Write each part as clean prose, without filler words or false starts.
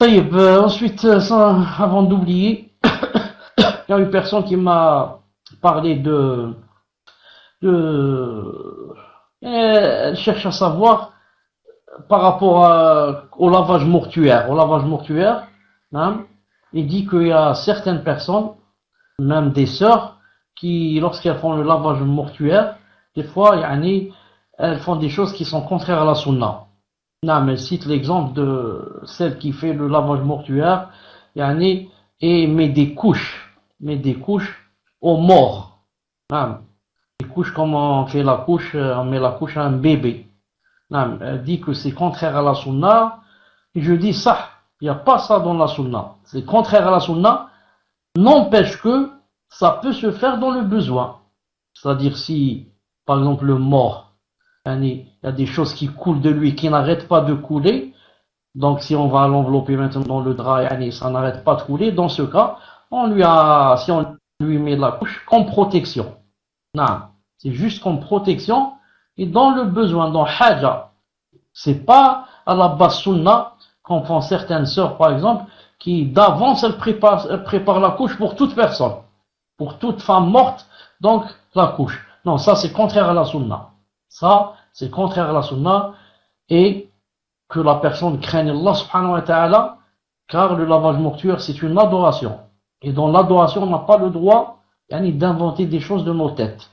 طيب, ensuite, avant d'oublier, il y a une personne qui m'a parlé elle cherche à savoir par rapport au lavage mortuaire. Au lavage mortuaire, hein, il dit qu'il y a certaines personnes, même des sœurs, qui, lorsqu'elles font le lavage mortuaire, des fois, yani, elles font des choses qui sont contraires à la sunna. Non, mais cite l'exemple de celle qui fait le lavage mortuaire, yani, et met des couches aux morts. Non, des couches comme on fait la couche, on met la couche à un bébé. Non, elle dit que c'est contraire à la sunna, et je dis ça, il n'y a pas ça dans la sunna. C'est contraire à la sunna, n'empêche que ça peut se faire dans le besoin. C'est-à-dire si, par exemple, le mort, il y a des choses qui coulent de lui, qui n'arrêtent pas de couler, donc si on va l'envelopper maintenant dans le drap, ça n'arrête pas de couler, dans ce cas, si on lui met la couche comme protection. Non, c'est juste comme protection, et dans le besoin, dans haja, c'est pas à la base sunna, qu'on font certaines sœurs par exemple, qui d'avance elles préparent la couche pour toute personne, pour toute femme morte, donc la couche. Non, ça c'est contraire à la sunna. Ça, c'est contraire à la sunna, et que la personne craigne Allah subhanahu wa ta'ala, car le lavage mortuaire c'est une adoration. Et dans l'adoration, on n'a pas le droit d'inventer des choses de nos têtes.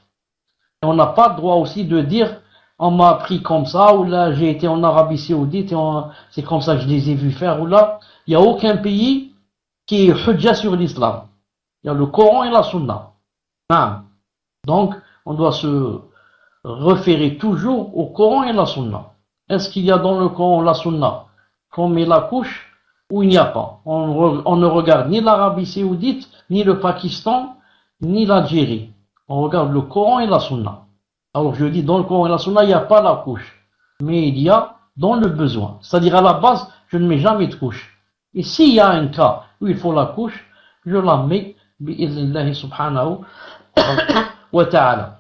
Et on n'a pas le droit aussi de dire on m'a appris comme ça, ou là j'ai été en Arabie Saoudite et c'est comme ça que je les ai vus faire, ou là. Il n'y a aucun pays qui est hujja sur l'islam. Il y a le Coran et la Sunna. Donc, on doit se référer toujours au Coran et la Sunna. Est-ce qu'il y a dans le Coran la Sunna qu'on met la couche ou il n'y a pas? On ne regarde ni l'Arabie Saoudite, ni le Pakistan, ni l'Algérie. On regarde le Coran et la Sunna. Alors je dis, dans le Coran et la Sunna, il n'y a pas la couche. Mais il y a dans le besoin. C'est-à-dire à la base, je ne mets jamais de couche. Et s'il y a un cas où il faut la couche, je la mets, bi'idhnillahi subhanahu wa ta'ala.